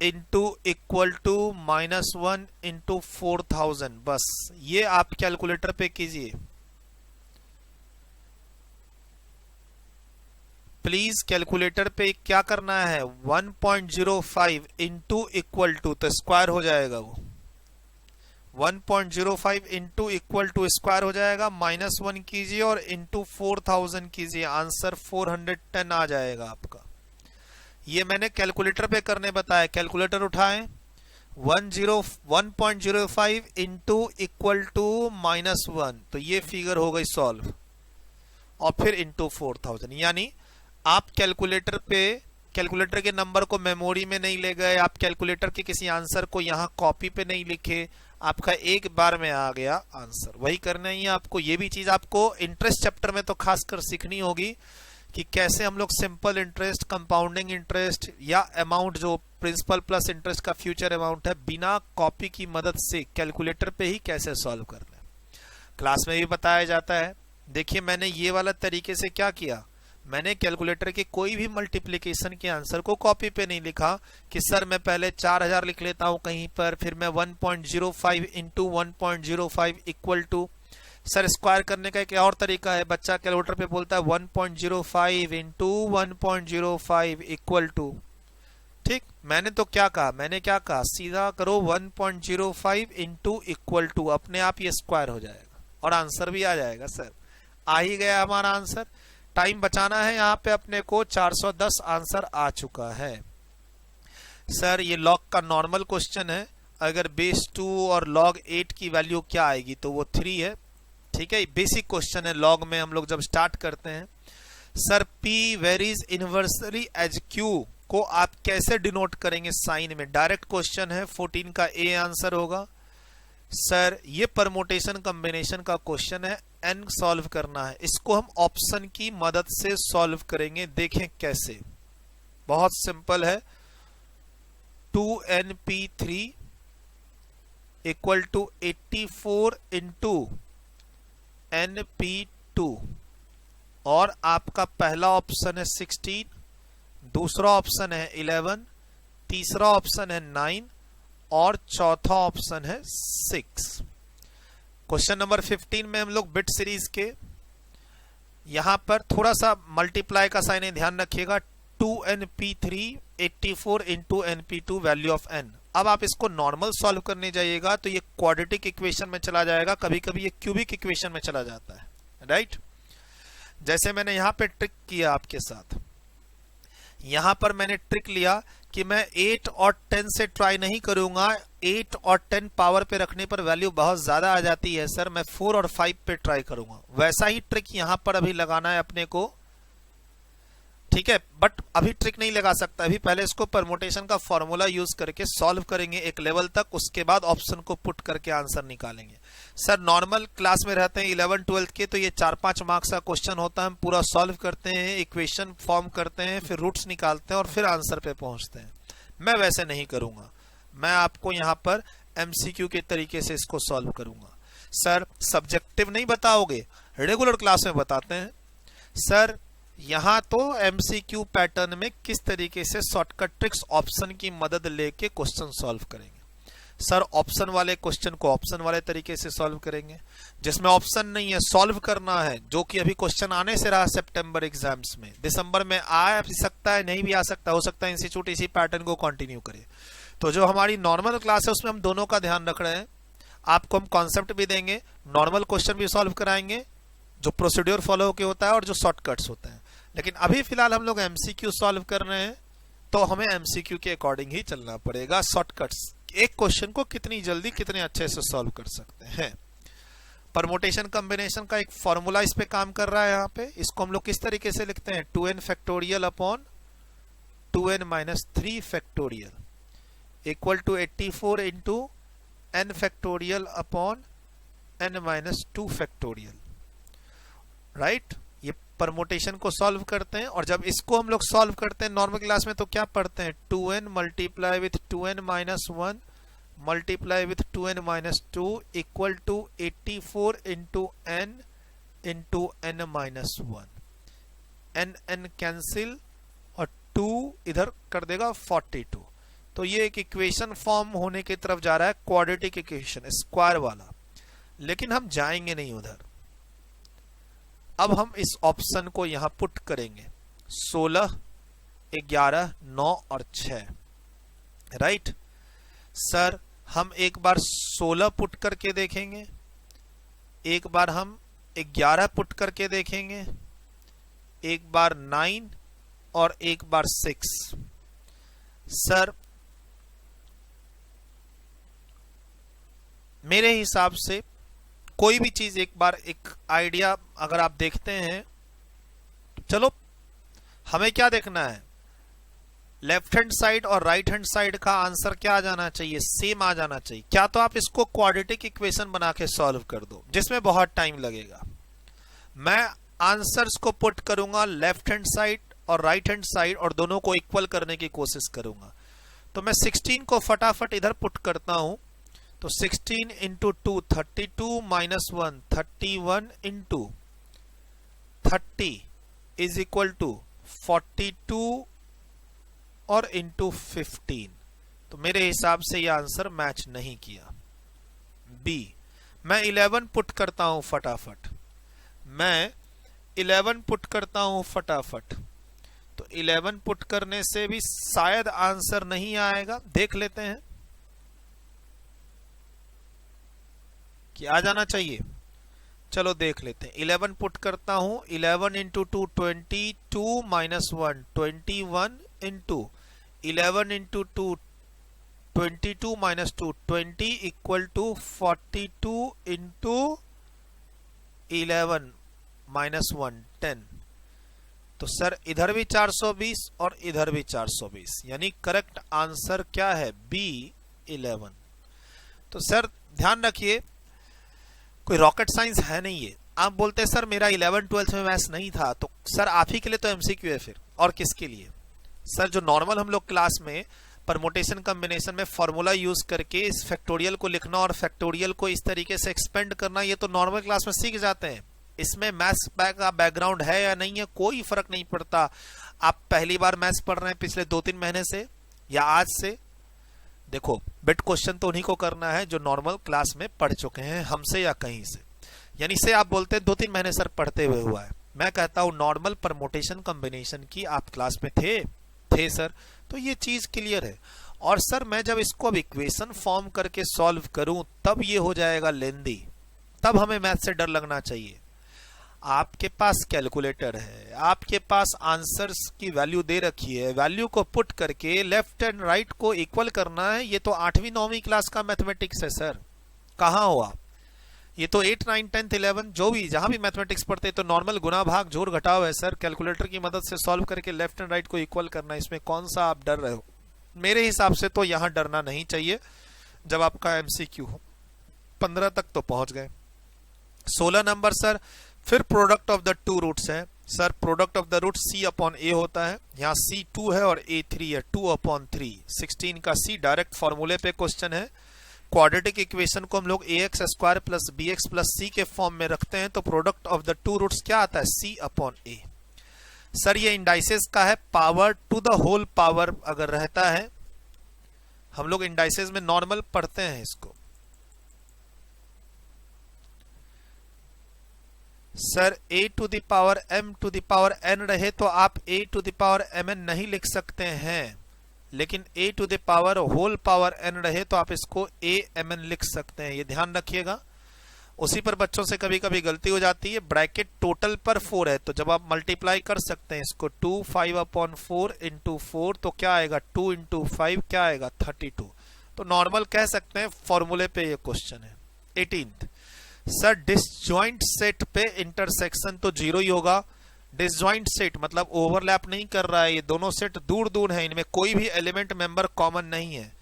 into equal to minus 1 into 4000, बस ये आप कैलकुलेटर पे कीजिए। प्लीज कैलकुलेटर पे क्या करना है, 1.05 इंटू इक्वल टू, तो स्क्वायर हो जाएगा वो 1.05 इंटू इक्वल टू स्क्वायर हो जाएगा, माइनस 1 कीजिए और इंटू 4000 कीजिए, आंसर 410 आ जाएगा आपका। ये मैंने कैलकुलेटर पे करने बताया। कैलकुलेटर उठाएं, 1.05 इंटू इक्वल टू माइनस 1, तो ये फिगर हो गई सॉल्व, और फिर इंटू 4000। यानी आप कैलकुलेटर के नंबर को मेमोरी में नहीं ले गए, आप कैलकुलेटर के किसी आंसर को यहाँ कॉपी पे नहीं लिखे, आपका एक बार में आ गया आंसर। वही करना ही है आपको। ये भी चीज आपको इंटरेस्ट चैप्टर में तो खासकर सीखनी होगी कि कैसे हम लोग सिंपल इंटरेस्ट, कंपाउंडिंग इंटरेस्ट या अमाउंट जो प्रिंसिपल प्लस इंटरेस्ट का फ्यूचर अमाउंट है, बिना कॉपी की मदद से कैलकुलेटर पे ही कैसे सॉल्व करना है, क्लास में भी बताया जाता है। देखिए मैंने ये वाला तरीके से क्या किया, मैंने कैलकुलेटर के कोई भी मल्टीप्लिकेशन के आंसर को कॉपी पे नहीं लिखा कि सर मैं पहले 4000 लिख लेता हूं कहीं पर, फिर मैं 1.05 into 1.05 equal to, sir square करने का एक और तरीका है, बच्चा कैलकुलेटर पे बोलता है 1.05 इंटू 1.05 इक्वल टू। ठीक, मैंने तो क्या कहा, सीधा करो 1.05 इंटू इक्वल टू, अपने आप ये स्क्वायर हो जाएगा और आंसर भी आ जाएगा। सर आ ही गया हमारा आंसर। टाइम बचाना है यहाँ पे अपने को, 410 आंसर आ चुका है। सर ये लॉग का नॉर्मल क्वेश्चन है, अगर बेस 2 और log 8 की वैल्यू क्या आएगी, तो वो 3 है। ठीक है, बेसिक क्वेश्चन है लॉग में हम लोग जब स्टार्ट करते हैं। Sir P varies inversely as Q को आप कैसे डिनोट करेंगे साइन में, डायरेक्ट क्वेश्चन है, 14 का A आंसर होगा। सर ये परमोटेशन कॉम्बिनेशन का क्वेश्चन है, n सॉल्व करना है, इसको हम ऑप्शन की मदद से सॉल्व करेंगे। देखें कैसे, बहुत सिंपल है। 2np3 equal to 84 into np2, और आपका पहला ऑप्शन है 16, दूसरा ऑप्शन है 11, तीसरा ऑप्शन है 9 और चौथा ऑप्शन है 6। क्वेश्चन नंबर 15 में हम लोग बिट सीरीज के यहां पर थोड़ा सा मल्टीप्लाई का साइन है, ध्यान रखिएगा। 2np3 84 into np2 value of n। अब आप इसको नॉर्मल सॉल्व करने जाइएगा तो ये क्वाड्रेटिक इक्वेशन में चला जाएगा, कभी कभी ये क्यूबिक इक्वेशन में चला जाता है, राइट। जैसे मैंने यहां पे ट्रिक किया आपके साथ, यहां पर मैंने ट्रिक लिया कि मैं 8 और 10 से ट्राई नहीं करूंगा, 8 और 10 पावर पे रखने पर वैल्यू बहुत ज्यादा आ जाती है सर, मैं 4 और 5 पे ट्राई करूंगा। वैसा ही ट्रिक यहां पर अभी लगाना है अपने को, ठीक ठीक है, बट अभी ट्रिक नहीं लगा सकता, अभी पहले इसको परमुटेशन का फॉर्मूला यूज करके सॉल्व करेंगे एक लेवल तक, उसके बाद ऑप्शन को पुट करके आंसर निकालेंगे। सर नॉर्मल क्लास में रहते हैं 11 12 के, तो ये 4-5 मार्क्स का क्वेश्चन होता है, हम पूरा सॉल्व करते हैं, इक्वेशन फॉर्म करते हैं, फिर रूट्स निकालते हैं और फिर आंसर पे पहुंचते हैं। मैं वैसे नहीं करूंगा, मैं आपको यहाँ पर एमसीक्यू के तरीके से इसको सॉल्व करूंगा। सर सब्जेक्टिव नहीं बताओगे, रेगुलर क्लास में बताते हैं। सर यहाँ तो एमसीक्यू पैटर्न में किस तरीके से शॉर्टकट ट्रिक्स ऑप्शन की मदद लेके क्वेश्चन सॉल्व करेंगे। सर ऑप्शन वाले क्वेश्चन को ऑप्शन वाले तरीके से सॉल्व करेंगे, जिसमें ऑप्शन नहीं है सॉल्व करना है, जो कि अभी क्वेश्चन आने से रहा सितंबर एग्जाम्स में, दिसंबर में आ भी सकता है, नहीं भी आ सकता, हो सकता है इंस्टीट्यूट इसी पैटर्न को कंटिन्यू करे। तो जो हमारी नॉर्मल क्लास है उसमें हम दोनों का ध्यान रख रहे हैं, आपको हम कॉन्सेप्ट भी देंगे, नॉर्मल क्वेश्चन भी सॉल्व कराएंगे जो प्रोसीड्योर फॉलो होके होता है और जो शॉर्टकट्स होते हैं। लेकिन अभी फिलहाल हम लोग एमसीक्यू सॉल्व कर रहे हैं, तो हमें एमसीक्यू के अकॉर्डिंग ही चलना पड़ेगा। शॉर्टकट्स, एक क्वेश्चन को कितनी जल्दी कितने अच्छे से सॉल्व कर सकते हैं। परमुटेशन कॉम्बिनेशन का एक फॉर्मूला इस पे काम कर रहा है। यहाँ पे इसको हम लोग किस तरीके से लिखते हैं, 2n factorial upon 2n minus 3 factorial equal to 84 into n factorial upon n minus 2 factorial. Right, ये परमुटेशन को सॉल्व करते हैं, और जब इसको हम लोग सॉल्व करते हैं नॉर्मल क्लास में तो क्या पढ़ते हैं, 2n multiply with 2n minus 1 multiply with 2n minus 2 equal to 84 into n minus 1। n cancel और 2 इधर कर देगा 42। तो ये एक इक्वेशन फॉर्म होने की तरफ जा रहा है, क्वाड्रेटिक इक्वेशन स्क्वायर वाला, लेकिन हम जाएंगे नहीं उधर। अब हम इस ऑप्शन को यहां पुट करेंगे 16, 11, 9 और 6। राइट सर, हम एक बार 16 पुट करके देखेंगे, एक बार हम 11 पुट करके देखेंगे, एक बार 9 और एक बार 6। सर मेरे हिसाब से कोई भी चीज एक बार एक आइडिया अगर आप देखते हैं, चलो हमें क्या देखना है, लेफ्ट हैंड साइड और राइट हैंड साइड का आंसर क्या आ जाना चाहिए, सेम आ जाना चाहिए। क्या तो आप इसको क्वाड्रेटिक इक्वेशन बना के सॉल्व कर दो, जिसमें बहुत टाइम लगेगा। मैं आंसर्स को पुट करूंगा लेफ्ट हैंड साइड और राइट हैंड साइड, और दोनों को इक्वल करने की कोशिश करूंगा। तो मैं 16 को फटाफट इधर पुट करता हूं, तो 16 into 2 32 minus 1 31 into 30 is equal to 42 और इंटू 15। तो मेरे हिसाब से यह आंसर मैच नहीं किया। बी, मैं 11 पुट करता हूं फटाफट, मैं 11 पुट करता हूं फटाफट। तो 11 पुट करने से भी शायद आंसर नहीं आएगा, देख लेते हैं कि आ जाना चाहिए। चलो देख लेते हैं, 11 पुट करता हूं, 11 into 2 22 minus 1 21 into 11 into 2 22 minus 2 20 equal to 42 into 11 minus 1 10। तो सर इधर भी 420 और इधर भी 420, यानी करेक्ट आंसर क्या है, बी 11। तो सर ध्यान रखिए, कोई रॉकेट साइंस है नहीं ये। आप बोलते हैं सर मेरा 11 12 में मैथ्स नहीं था, तो सर आप ही के लिए तो एमसीक्यू है फिर, और किसके लिए। सर जो नॉर्मल हम लोग क्लास में परमुटेशन कॉम्बिनेशन में फॉर्मूला यूज करके इस फैक्टोरियल को लिखना और फैक्टोरियल को इस तरीके से एक्सपेंड करना, ये तो नॉर्मल क्लास में सीख जाते हैं। इसमें मैथ्स का बैकग्राउंड है या नहीं है कोई फर्क नहीं पड़ता। आप पहली बार मैथ्स पढ़ रहे हैं पिछले 2-3 महीने से या आज से, देखो बिट क्वेश्चन तो उन्हीं को करना है जो नॉर्मल क्लास में पढ़ चुके हैं हमसे या कहीं से। यानी से आप बोलते हैं 2-3 महीने सर पढ़ते हुए हुआ है, मैं कहता हूं नॉर्मल परमुटेशन कॉम्बिनेशन की आप क्लास में थे सर, तो ये चीज क्लियर है। और सर मैं जब इसको अब इक्वेशन फॉर्म करके सॉल्व करूं तब ये हो जाएगा लेंदी, तब हमें मैथ से डर लगना चाहिए। आपके पास कैलकुलेटर है, आपके पास आंसर्स की वैल्यू दे रखी है, वैल्यू को पुट करके लेफ्ट एंड राइट को इक्वल करना है। ये तो 8वीं 9वीं क्लास का मैथमेटिक्स है सर, कहाँ हो आप। ये तो 8, 9, 10, 11 जो भी जहां भी मैथमेटिक्स पढ़ते हैं तो नॉर्मल गुना भाग जोड़ घटाव है सर, कैलकुलेटर की मदद से सॉल्व करके लेफ्ट एंड राइट को इक्वल करना, इसमें कौन सा आप डर रहे हो? मेरे हिसाब से तो यहां डरना नहीं चाहिए जब आपका एमसीक्यू हो। 15 तक तो पहुंच गए। 16 नंबर सर, फिर product of the two roots है sir. Product of the root c upon a होता है, यहाँ c 2 है और a 3 है, 2 अपॉन 3। 16 का c डायरेक्ट फॉर्मूले पे क्वेश्चन है। क्वाड्रेटिक इक्वेशन को हम लोग ax square plus bx plus c के फॉर्म में रखते हैं तो product of the two roots क्या आता है? c upon a। सर ये इंडाइसेस का है, power to the whole power अगर रहता है, हम लोग इंडाइसेस में नॉर्मल पढ़ते हैं इसको। Sir a to the power m to the power n रहे तो आप a to the power mn नहीं लिख सकते हैं, लेकिन a to the power whole power n रहे तो आप इसको a mn लिख सकते हैं, ये ध्यान रखिएगा। उसी पर बच्चों से कभी कभी गलती हो जाती है। ब्रैकेट टोटल पर 4 है तो जब आप मल्टीप्लाई कर सकते हैं इसको 2 5 अपॉन 4 इंटू 4 तो क्या आएगा? 2 इंटू 5 क्या आएगा? 32। तो नॉर्मल कह सकते हैं, फॉर्मूले पे ये क्वेश्चन है। 18 सर, डिसजॉइंट सेट पे इंटरसेक्शन तो 0 ही होगा। डिसजॉइंट सेट मतलब ओवरलैप नहीं कर रहा है, ये दोनों सेट दूर दूर है, इनमें कोई भी एलिमेंट मेंबर कॉमन नहीं है,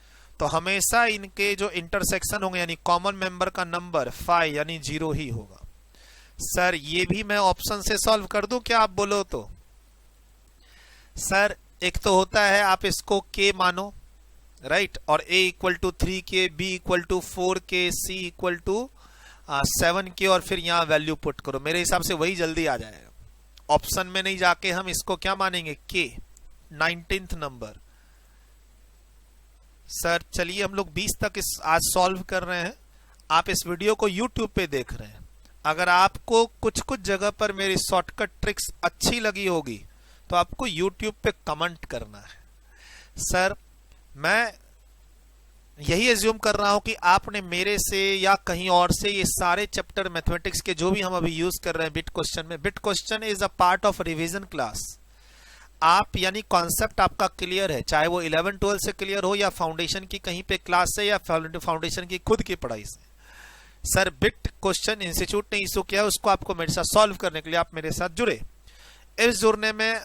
तो हमेशा इनके जो इंटरसेक्शन होंगे यानी कॉमन मेंबर का नंबर 5 यानी 0 ही होगा। सर ये भी मैं ऑप्शन से सॉल्व कर दूं क्या आप बोलो तो? सर एक तो होता है आप इसको k मानो, राइट, और a equal to 3k, b equal to 4k, c equal to 7k और फिर यहाँ वैल्यू पुट करो, मेरे हिसाब से वही जल्दी आ जाएगा। ऑप्शन में नहीं जाके हम इसको क्या मानेंगे? k। 19th नंबर सर, चलिए हम लोग 20 तक इस आज सॉल्व कर रहे हैं। आप इस वीडियो को YouTube पे देख रहे हैं, अगर आपको कुछ कुछ जगह पर मेरी शॉर्टकट ट्रिक्स अच्छी लगी होगी तो आपको YouTube पे कमेंट करना है। सर मैं यही एज्यूम कर रहा हूं कि आपने मेरे से या कहीं और से ये सारे चैप्टर मैथमेटिक्स के जो भी हम अभी यूज कर रहे हैं बिट क्वेश्चन में, bit question is a part of revision class. आप यानी कॉन्सेप्ट आपका क्लियर है, चाहे वो 11 12 से क्लियर हो या फाउंडेशन की कहीं पे क्लास से या फाउंडेशन की खुद की पढ़ाई से। सर बिट क्वेश्चन इंस्टीट्यूट ने इशू किया, उसको आपको मेरे साथ सॉल्व करने के लिए आप मेरे साथ जुड़े। इस जुड़ने में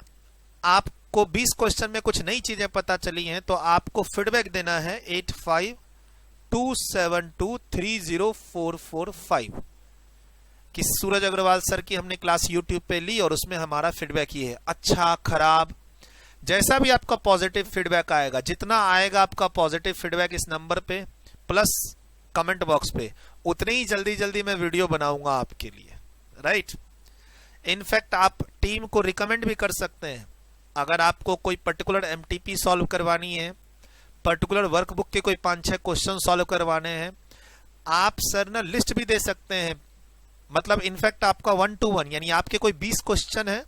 आपको 20 क्वेश्चन में कुछ नई चीजें पता चली हैं तो आपको फीडबैक देना है 8527230445 कि सूरज अग्रवाल सर की हमने क्लास YouTube पे ली और उसमें हमारा फीडबैक ये है, अच्छा खराब जैसा भी आपका पॉजिटिव फीडबैक आएगा, जितना आएगा आपका पॉजिटिव फीडबैक इस नंबर पे प्लस कमेंट बॉक्स पे, उतनी ही जल्दी जल्दी मैं वीडियो बनाऊंगा आपके लिए, राइट। इनफैक्ट आप टीम को रिकमेंड भी कर सकते हैं, अगर आपको कोई पर्टिकुलर एमटीपी सॉल्व करवानी है, पर्टिकुलर वर्कबुक के कोई 5-6 क्वेश्चन सॉल्व करवाने हैं, आप सर ना लिस्ट भी दे सकते हैं। मतलब इनफैक्ट आपका 1 to 1 यानी आपके कोई 20 क्वेश्चन है,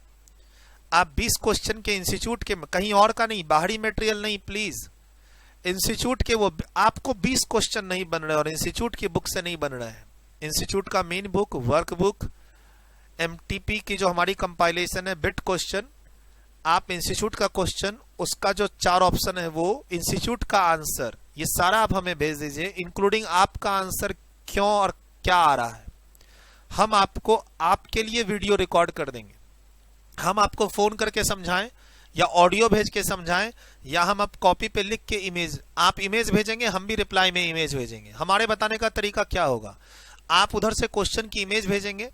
आप 20 क्वेश्चन के इंस्टीट्यूट के, कहीं और का नहीं, बाहरी मटेरियल नहीं, प्लीज इंस्टीट्यूट के वो आपको 20 क्वेश्चन नहीं बन रहे और इंस्टीट्यूट की बुक से नहीं बन रहा है। इंस्टीट्यूट का मेन बुक, वर्कबुक, एमटीपी की जो हमारी कंपाइलेशन है, बिट क्वेश्चन, आप इंस्टीट्यूट का क्वेश्चन, उसका जो 4 ऑप्शन है वो इंस्टीट्यूट का आंसर, ये सारा आप हमें भेज दीजिए, इंक्लूडिंग आपका आंसर क्यों और क्या आ रहा है। हम आपको आपके लिए वीडियो रिकॉर्ड कर देंगे, हम आपको फोन करके समझाएं या ऑडियो भेज के समझाएं या हम आप कॉपी पे लिख के इमेज, आप इमेज भेजेंगे, हम भी रिप्लाई में इमेज भेजेंगे। हमारे बताने का तरीका क्या होगा, आप उधर से क्वेश्चन की इमेज भेजेंगे,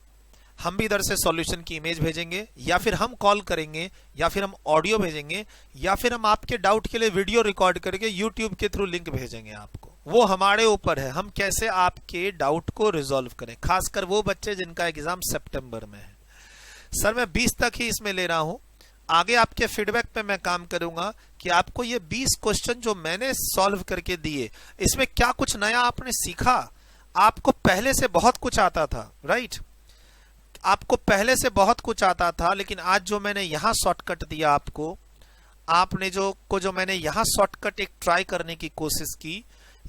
हम भी इधर से सॉल्यूशन की इमेज भेजेंगे, या फिर हम कॉल करेंगे, या फिर हम ऑडियो भेजेंगे, या फिर हम आपके डाउट के लिए वीडियो रिकॉर्ड करके यूट्यूब के थ्रू लिंक भेजेंगे आपको। वो हमारे ऊपर है, हम कैसे आपके डाउट को रिजॉल्व करें, खासकर वो बच्चे जिनका एग्जाम सितंबर में है। सर मैं 20 तक ही इसमें ले रहा हूं, आगे आपके फीडबैक पे मैं काम करूंगा कि आपको ये 20 क्वेश्चन जो मैंने सॉल्व करके दिए, इसमें क्या कुछ नया आपने सीखा। आपको पहले से बहुत कुछ आता था, राइट, आपको पहले से बहुत कुछ आता था, लेकिन आज जो मैंने यहां शॉर्टकट दिया आपको, आपने जो मैंने यहां शॉर्टकट एक ट्राई करने की कोशिश की,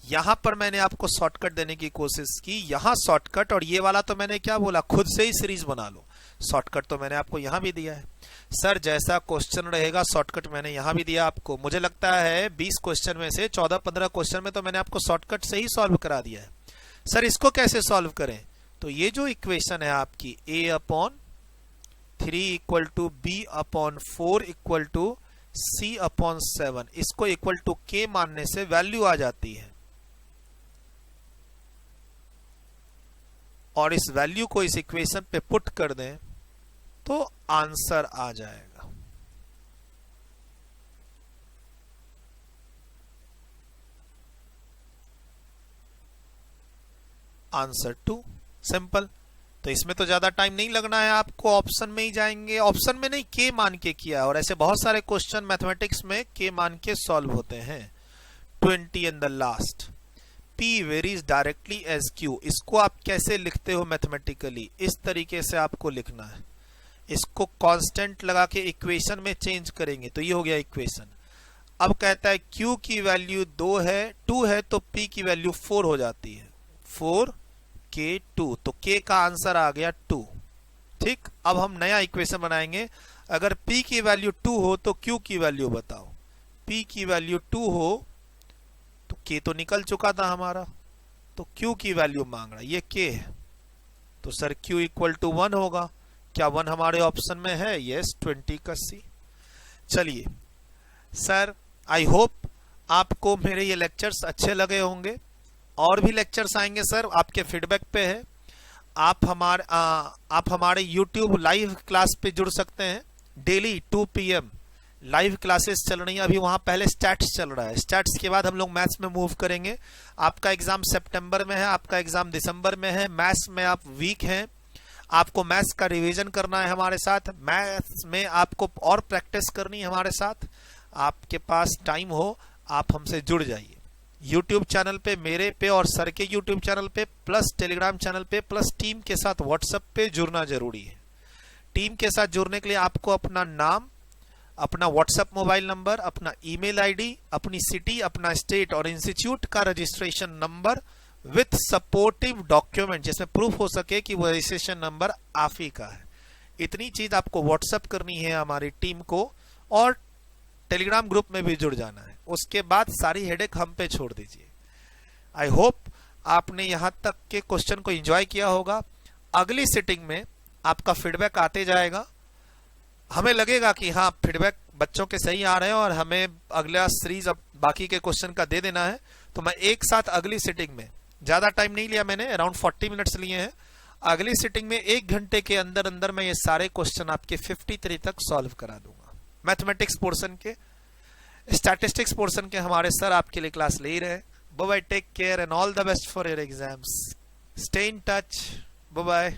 यहां पर मैंने आपको शॉर्टकट देने की कोशिश की, यहां शॉर्टकट, और ये वाला तो मैंने क्या बोला, खुद से ही सीरीज बना लो। शॉर्टकट तो मैंने आपको यहां भी दिया है। सर जैसा क्वेश्चन रहेगा शॉर्टकट मैंने यहां भी दिया आपको। मुझे लगता है 20 क्वेश्चन में से 14-15 क्वेश्चन में तो मैंने आपको शॉर्टकट से ही सॉल्व करा दिया है। सर इसको कैसे सॉल्व करें, तो ये जो इक्वेशन है आपकी a upon 3 equal to b upon 4 equal to c upon 7, इसको इक्वल टू k मानने से वैल्यू आ जाती है, और इस वैल्यू को इस इक्वेशन पे पुट कर दें तो आंसर आ जाएगा। Answer 2, simple. तो इसमें तो ज्यादा टाइम नहीं लगना है आपको, ऑप्शन में ही जाएंगे, ऑप्शन में नहीं के मान के किया, और ऐसे बहुत सारे क्वेश्चन मैथमेटिक्स में के मान के सॉल्व होते हैं। 20 in the last, P varies directly as Q, इसको आप कैसे लिखते हो मैथमेटिकली, इस तरीके से आपको लिखना है। इसको कांस्टेंट लगा के इक्वेशन में चेंज करेंगे तो ये हो गया इक्वेशन। अब कहता है Q की वैल्यू 2 है तो P की वैल्यू 4 हो जाती है, 4K2, तो K का आंसर आ गया 2। ठीक, अब हम नया इक्वेशन बनाएंगे। अगर P की वैल्यू 2 हो तो Q की वैल्यू बताओ। P की वैल्यू 2 हो तो K तो निकल चुका था हमारा, तो Q की वैल्यू मांग रहा है, ये K है, तो सर Q इक्वल टू 1 होगा। क्या 1 हमारे ऑप्शन में है? यस, 20 का C। चलिए सर, आई होप आपको मेरे ये लेक्चर्स अच्छे लगे होंगे। और भी लेक्चर्स आएंगे सर, आपके फीडबैक पे है। आप हमारे YouTube लाइव क्लास पे जुड़ सकते हैं। डेली 2 PM लाइव क्लासेस चल रही हैं। अभी वहां पहले स्टैट्स चल रहा है, स्टैट्स के बाद हम लोग मैथ्स में मूव करेंगे। आपका एग्जाम सितंबर में है, आपका एग्जाम दिसंबर में है। मैथ्स में आप वीक हैं, आपको मैथ्स का रिवीजन करना है हमारे साथ, मैथ्स में आपको और प्रैक्टिस करनी है हमारे साथ। आपके पास टाइम हो, आप हमसे जुड़ जाइए। YouTube चैनल पे, मेरे पे और सर के YouTube चैनल पे, प्लस टेलीग्राम चैनल पे, प्लस टीम के साथ व्हाट्सएप पे जुड़ना जरूरी है। टीम के साथ जुड़ने के लिए आपको अपना नाम, अपना व्हाट्सएप मोबाइल नंबर, अपना ईमेल आईडी, अपनी सिटी, अपना स्टेट और इंस्टीट्यूट का registration number with supportive document, जिसमें प्रूफ हो सके कि वो रजिस्ट्रेशन नंबर आप ही का है। इतनी चीज आपको व्हाट्सएप करनी है हमारी टीम को, और टेलीग्राम ग्रुप में भी जुड़ जाना है। उसके बाद सारी हेडेक हम पे छोड़ दीजिए। आई होप आपने यहां तक के क्वेश्चन को एंजॉय किया होगा। अगली सिटिंग में आपका फीडबैक आते जाएगा, हमें लगेगा कि हाँ फीडबैक बच्चों के सही आ रहे हैं और हमें अगला सीरीज अब बाकी के क्वेश्चन का दे देना है, तो मैं एक साथ अगली सिटिंग में, ज्यादा टाइम नहीं लिया मैंने, अराउंड 40 मिनट्स लिए हैं। अगली सिटिंग में 1 घंटे के अंदर अंदर मैं ये सारे क्वेश्चन आपके 53 तक सॉल्व करा दूंगा। मैथमेटिक्स पोर्शन के, स्टैटिस्टिक्स पोर्शन के हमारे सर आपके लिए क्लास ले ही रहे। Bye bye, take care and all the best for your exams. Stay in touch, bye bye.